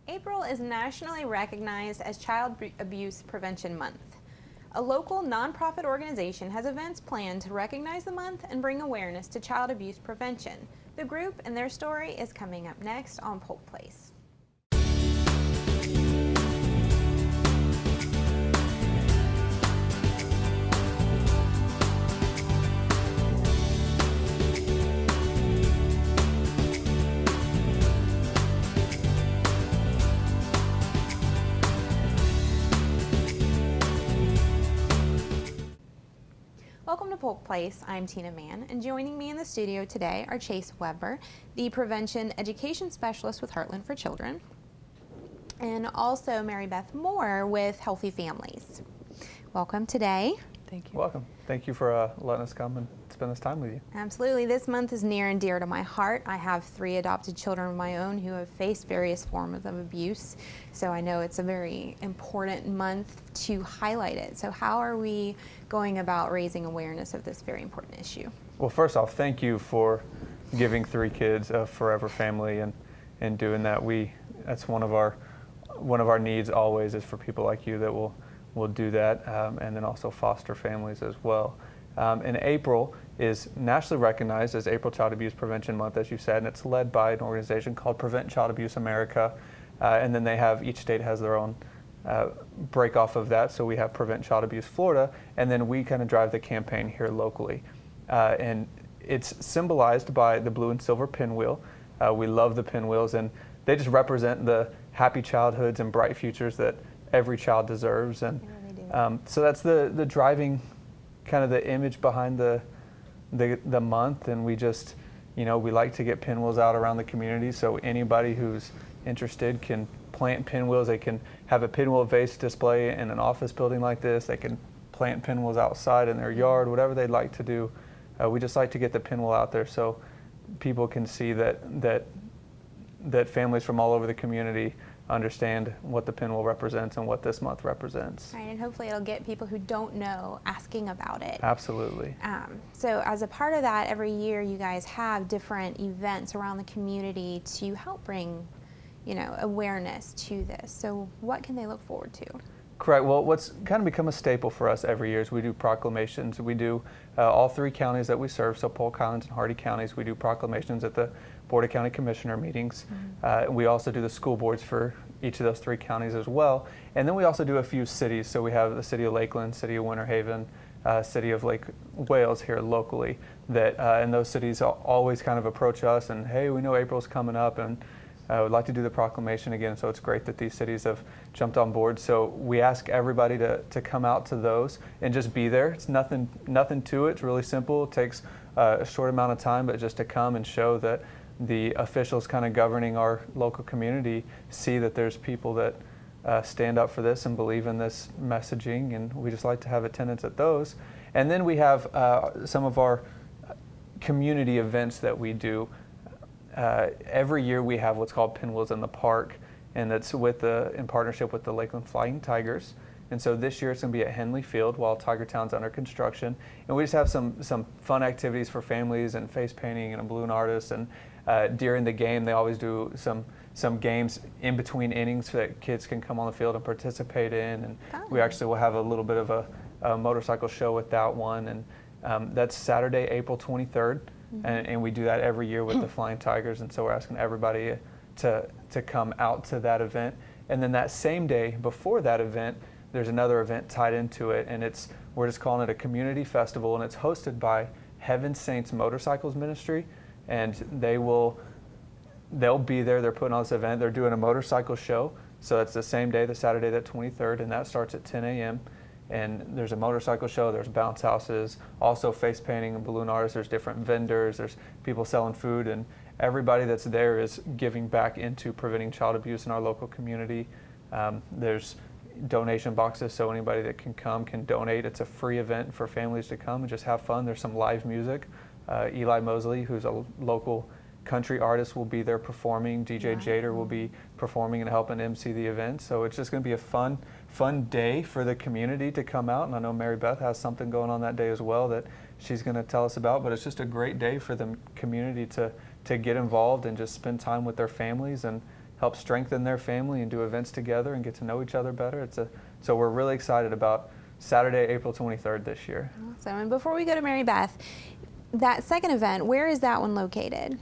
April is nationally recognized as Child Abuse Prevention Month. A local nonprofit organization has events planned to recognize the month and bring awareness to child abuse prevention. The group and their story is coming up next on Polk Place. Welcome to Polk Place. I'm Tina Mann, and joining me in the studio today are Chase Weber, the Prevention Education Specialist with Heartland for Children, and also Mary Beth Moore with Healthy Families. Welcome today. Thank you. Welcome. Thank you for letting us come and spend this time with you. Absolutely. This month is near and dear to my heart. I have 3 adopted children of my own who have faced various forms of abuse, so I know it's a very important month to highlight it. So how are we going about raising awareness of this very important issue? Well, first off, thank you for giving 3 kids a forever family and doing that. That's one of our needs always, is for people like you that will do that, and then also foster families as well. And April is nationally recognized as April Child Abuse Prevention Month, as you said, and it's led by an organization called Prevent Child Abuse America, and then each state has their own break off of that. So we have Prevent Child Abuse Florida, and then we kind of drive the campaign here locally. And it's symbolized by the blue and silver pinwheel. We love the pinwheels, and they just represent the happy childhoods and bright futures that every child deserves. And so that's the driving kind of the image behind the month. And we just, we like to get pinwheels out around the community, so anybody who's interested can plant pinwheels. They can have a pinwheel vase display in an office building like this. They can plant pinwheels outside in their yard, whatever they'd like to do. We just like to get the pinwheel out there so people can see that families from all over the community understand what the pinwheel represents and what this month represents. Right, and hopefully it'll get people who don't know asking about it. Absolutely. So as a part of that, every year you guys have different events around the community to help bring, awareness to this. So what can they look forward to? Correct. Well, what's kind of become a staple for us every year is we do proclamations. We do all 3 counties that we serve, so Polk, Highlands, and Hardee counties. We do proclamations at the Board of County Commissioner meetings. We also do the school boards for each of those 3 counties as well. And then we also do a few cities. So we have the City of Lakeland, City of Winter Haven, City of Lake Wales here locally. And those cities always kind of approach us and, hey, we know April's coming up, and would like to do the proclamation again. So it's great that these cities have jumped on board. So we ask everybody to come out to those and just be there. It's nothing to it. It's really simple. It takes a short amount of time, but just to come and show that the officials kind of governing our local community see that there's people that stand up for this and believe in this messaging, and we just like to have attendance at those. And then we have some of our community events that we do. Every year we have what's called Pinwheels in the Park, and that's in partnership with the Lakeland Flying Tigers. And so this year it's going to be at Henley Field while Tiger Town's under construction. And we just have some fun activities for families, and face painting and a balloon artist. And during the game they always do some games in between innings so that kids can come on the field and participate in. And we actually will have a little bit of a motorcycle show with that one. And that's Saturday, April 23rd. And we do that every year with the Flying Tigers, and so we're asking everybody to come out to that event. And then that same day before that event, there's another event tied into it, and we're just calling it a community festival, and it's hosted by Heaven Saints Motorcycles Ministry, and they'll be there. They're putting on this event. They're doing a motorcycle show, so that's the same day, the Saturday, the 23rd, and that starts at 10 a.m. And there's a motorcycle show, there's bounce houses, also face painting and balloon artists, there's different vendors, there's people selling food, and everybody that's there is giving back into preventing child abuse in our local community. There's donation boxes, so anybody that can come can donate. It's a free event for families to come and just have fun. There's some live music. Eli Mosley, who's a local country artist, will be there performing. DJ Jader will be performing and helping MC the event. So it's just going to be a fun day for the community to come out. And I know Mary Beth has something going on that day as well that she's going to tell us about. But it's just a great day for the community to get involved and just spend time with their families and help strengthen their family and do events together and get to know each other better. So we're really excited about Saturday, April 23rd this year. Awesome. And before we go to Mary Beth, that second event, where is that one located?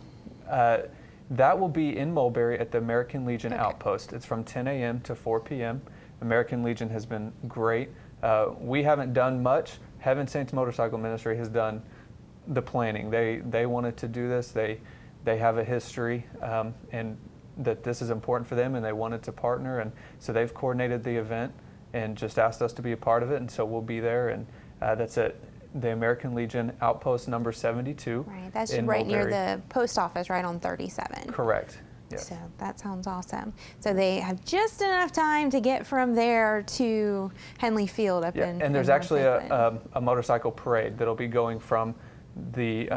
That will be in Mulberry at the American Legion Outpost. It's from 10 a.m. to 4 p.m. American Legion has been great. We haven't done much. Heaven Saints Motorcycle Ministry has done the planning. They wanted to do this. They have a history and that this is important for them, and they wanted to partner, and so they've coordinated the event and just asked us to be a part of it, and so we'll be there, and that's at the American Legion Outpost number 72. Right, that's in right Mulberry. near the post office, right on 37. Correct. Yes. So that sounds awesome. So they have just enough time to get from there to Henley Field up in. And there's in actually North Lakeland. a motorcycle parade that'll be going from the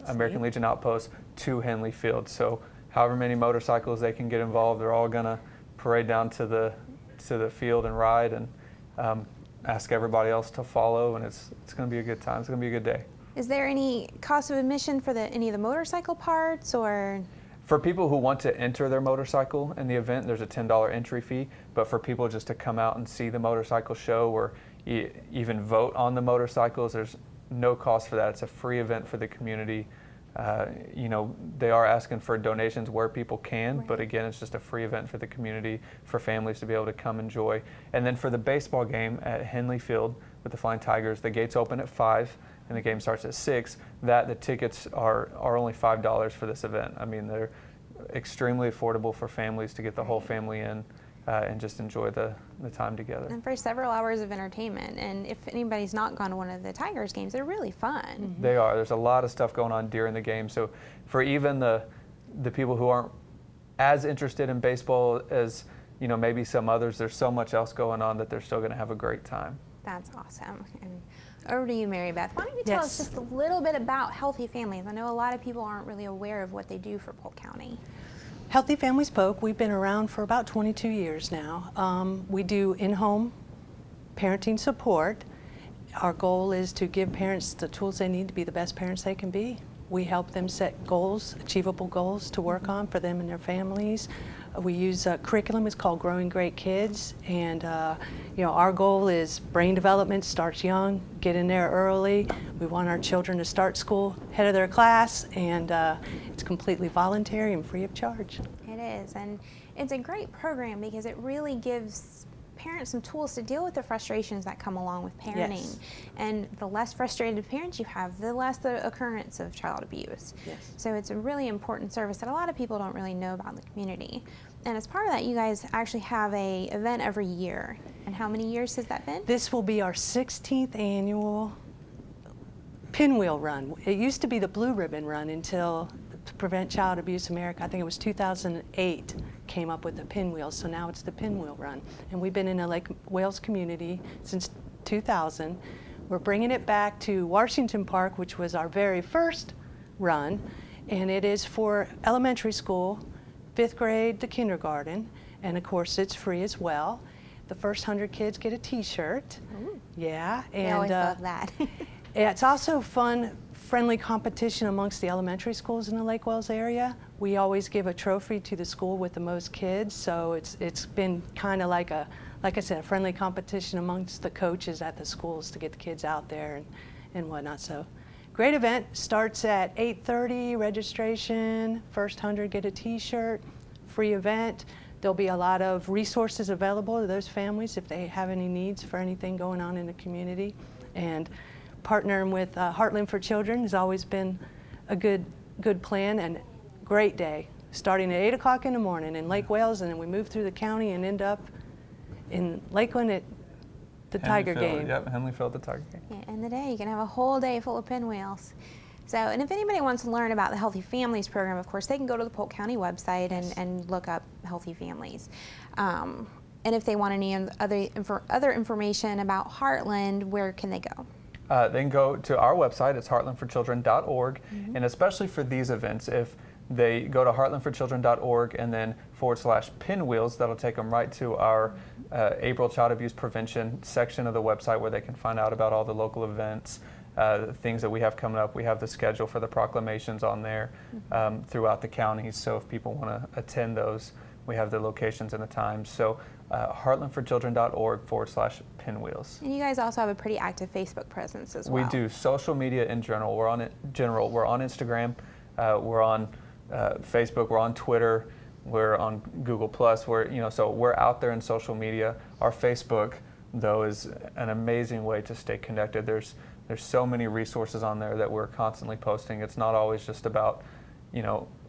American Legion Outpost to Henley Field. So however many motorcycles they can get involved, they're all gonna parade down to the field and ride, and ask everybody else to follow, and it's gonna be a good time. It's gonna be a good day. Is there any cost of admission for any of the motorcycle parts, or? For people who want to enter their motorcycle in the event, there's a $10 entry fee, but for people just to come out and see the motorcycle show or even vote on the motorcycles, there's no cost for that. It's a free event for the community. They are asking for donations where people can, but again, it's just a free event for the community, for families to be able to come enjoy. And then for the baseball game at Henley Field with the Flying Tigers, the gates open at 5 and the game starts at 6. The tickets are only $5 for this event. I mean, they're extremely affordable for families to get the whole family in and just enjoy the time together. And for several hours of entertainment. And if anybody's not gone to one of the Tigers games, they're really fun. Mm-hmm. They are. There's a lot of stuff going on during the game. So for even the people who aren't as interested in baseball as maybe some others, there's so much else going on that they're still going to have a great time. That's awesome. And over to you, Mary Beth. Why don't you tell us just a little bit about Healthy Families? I know a lot of people aren't really aware of what they do for Polk County. Healthy Families Polk, we've been around for about 22 years now. We do in-home parenting support. Our goal is to give parents the tools they need to be the best parents they can be. We help them set goals, achievable goals to work on for them and their families. We use a curriculum, it's called Growing Great Kids, and our goal is brain development starts young, get in there early. We want our children to start school head of their class, and it's completely voluntary and free of charge. It is, and it's a great program because it really gives parents some tools to deal with the frustrations that come along with parenting. Yes. And the less frustrated parents you have, the less the occurrence of child abuse. Yes. So it's a really important service that a lot of people don't really know about in the community. And as part of that, you guys actually have a event every year. And how many years has that been? This will be our 16th annual Pinwheel Run. It used to be the Blue Ribbon Run until to Prevent Child Abuse America, I think it was 2008, came up with the Pinwheel, so now it's the Pinwheel Run. And we've been in the Lake Wales community since 2000. We're bringing it back to Washington Park, which was our very first run, and it is for elementary school, 5th grade to kindergarten, and of course it's free as well. The first 100 kids get a t-shirt. Ooh. Yeah. And I always love that. it's also fun, friendly competition amongst the elementary schools in the Lake Wales area. We always give a trophy to the school with the most kids, so it's been kind of like I said, a friendly competition amongst the coaches at the schools to get the kids out there and whatnot. So great event. Starts at 8:30, registration, first 100 get a t-shirt, free event. There'll be a lot of resources available to those families if they have any needs for anything going on in the community. And partnering with Heartland for Children has always been a good plan, and great day. Starting at 8 o'clock in the morning in Lake Wales, and then we move through the county and end up in Lakeland at the Tiger game. Yep, Henley Field, the Tiger game. Yeah, in the day, you can have a whole day full of pinwheels. So, and if anybody wants to learn about the Healthy Families program, of course, they can go to the Polk County website and look up Healthy Families. And if they want any other information about Heartland, where can they go? They can go to our website. It's heartlandforchildren.org. And especially for these events, if they go to heartlandforchildren.org and then /pinwheels, that'll take them right to our April Child Abuse Prevention section of the website, where they can find out about all the local events, things that we have coming up. We have the schedule for the proclamations on there throughout the counties. So if people want to attend those, we have the locations and the times. So heartlandforchildren.org/pinwheels. And you guys also have a pretty active Facebook presence as well. We do. Social media in general. We're on Instagram. We're on Facebook. We're on Twitter. We're on Google+. So we're out there in social media. Our Facebook, though, is an amazing way to stay connected. There's so many resources on there that we're constantly posting. It's not always just about,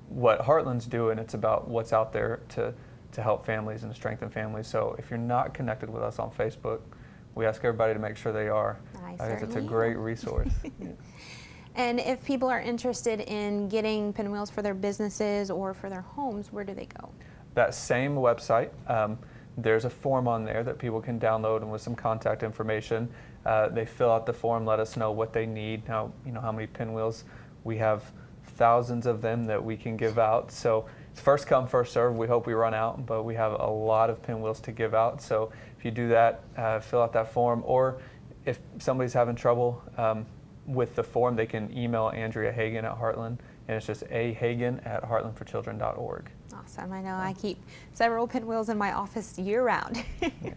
what Heartland's doing. It's about what's out there to help families and strengthen families. So if you're not connected with us on Facebook, we ask everybody to make sure they are. Because it's a great resource. Yeah. And if people are interested in getting pinwheels for their businesses or for their homes, where do they go? That same website, there's a form on there that people can download, and with some contact information, they fill out the form, let us know what they need, how many pinwheels. We have thousands of them that we can give out. So it's first come, first serve. We hope we run out, but we have a lot of pinwheels to give out. So if you do that, fill out that form, or if somebody's having trouble with the form, they can email Andrea Hagan at Heartland, and it's just ahagan@heartlandforchildren.org. Awesome. I know I keep several pinwheels in my office year-round. Yeah.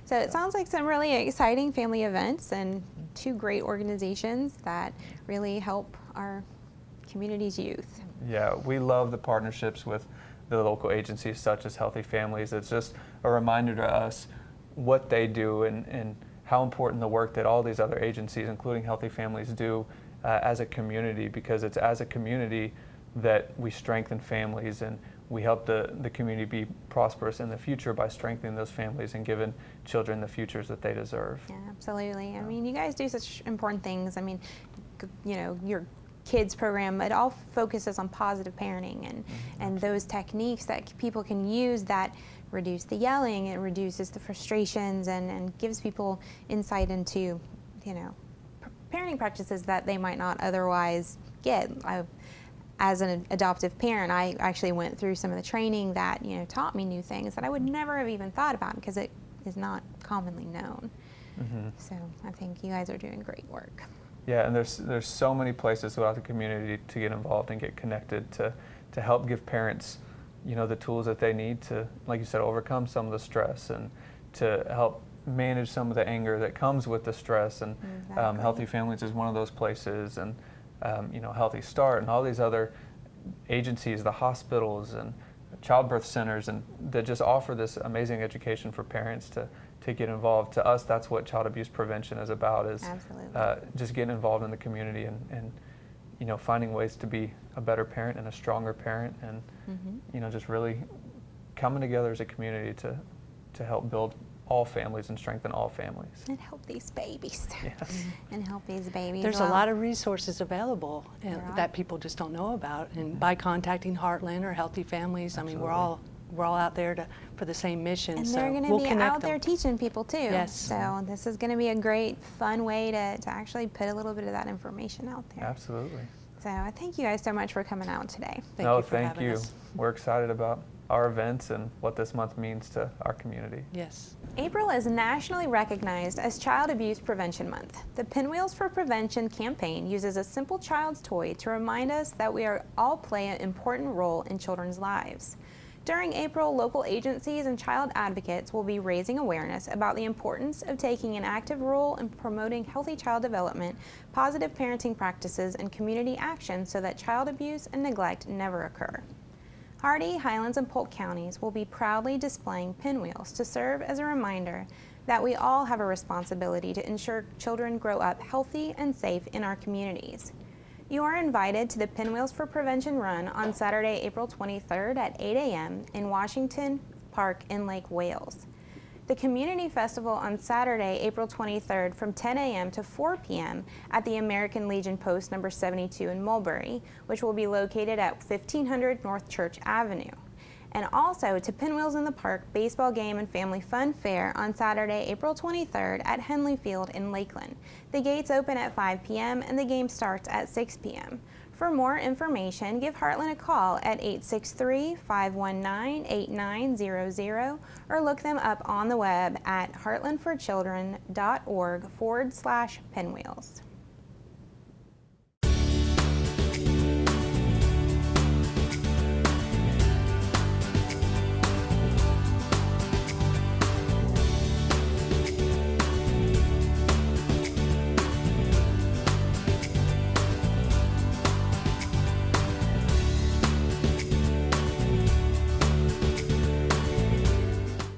So it sounds like some really exciting family events and two great organizations that really help our community's youth. Yeah, we love the partnerships with the local agencies such as Healthy Families. It's just a reminder to us what they do and how important the work that all these other agencies, including Healthy Families, do as a community, because it's as a community that we strengthen families and we help the community be prosperous in the future by strengthening those families and giving children the futures that they deserve. Yeah, absolutely. I mean, you guys do such important things. I mean, your kids program, it all focuses on positive parenting and those techniques that people can use that reduce the yelling, it reduces the frustrations and gives people insight into, parenting practices that they might not otherwise get. As an adoptive parent, I actually went through some of the training that, taught me new things that I would never have even thought about because it is not commonly known. Mm-hmm. So I think you guys are doing great work. Yeah, and there's so many places throughout the community to get involved and get connected to help give parents, the tools that they need to, like you said, overcome some of the stress and to help manage some of the anger that comes with the stress. And exactly. Healthy Families is one of those places, and Healthy Start and all these other agencies, the hospitals and childbirth centers, and that just offer this amazing education for parents to get involved. To us, that's what child abuse prevention is about, is just getting involved in the community and finding ways to be a better parent and a stronger parent, and just really coming together as a community to help build all families and strengthen all families. And help these babies. Yes. And help these babies. There's a lot of resources available that people just don't know about, and by contacting Heartland or Healthy Families, Absolutely. I mean, we're all out there for the same mission. And so they're going to we'll be connect out there teaching people too. Yes. So this is going to be a great, fun way to actually put a little bit of that information out there. Absolutely. So I thank you guys so much for coming out today. Thank you for thank having you. us. We're excited about our events and what this month means to our community. Yes. April is nationally recognized as Child Abuse Prevention Month. The Pinwheels for Prevention campaign uses a simple child's toy to remind us that we all play an important role in children's lives. During April, local agencies and child advocates will be raising awareness about the importance of taking an active role in promoting healthy child development, positive parenting practices, and community action so that child abuse and neglect never occur. Hardy, Highlands, and Polk counties will be proudly displaying pinwheels to serve as a reminder that we all have a responsibility to ensure children grow up healthy and safe in our communities. You are invited to the Pinwheels for Prevention Run on Saturday, April 23rd at 8 a.m. in Washington Park in Lake Wales. The Community Festival on Saturday, April 23rd from 10 a.m. to 4 p.m. at the American Legion Post number 72 in Mulberry, which will be located at 1500 North Church Avenue. And also to Pinwheels in the Park Baseball Game and Family Fun Fair on Saturday, April 23rd at Henley Field in Lakeland. The gates open at 5 p.m. and the game starts at 6 p.m. For more information, give Heartland a call at 863-519-8900 or look them up on the web at heartlandforchildren.org/pinwheels.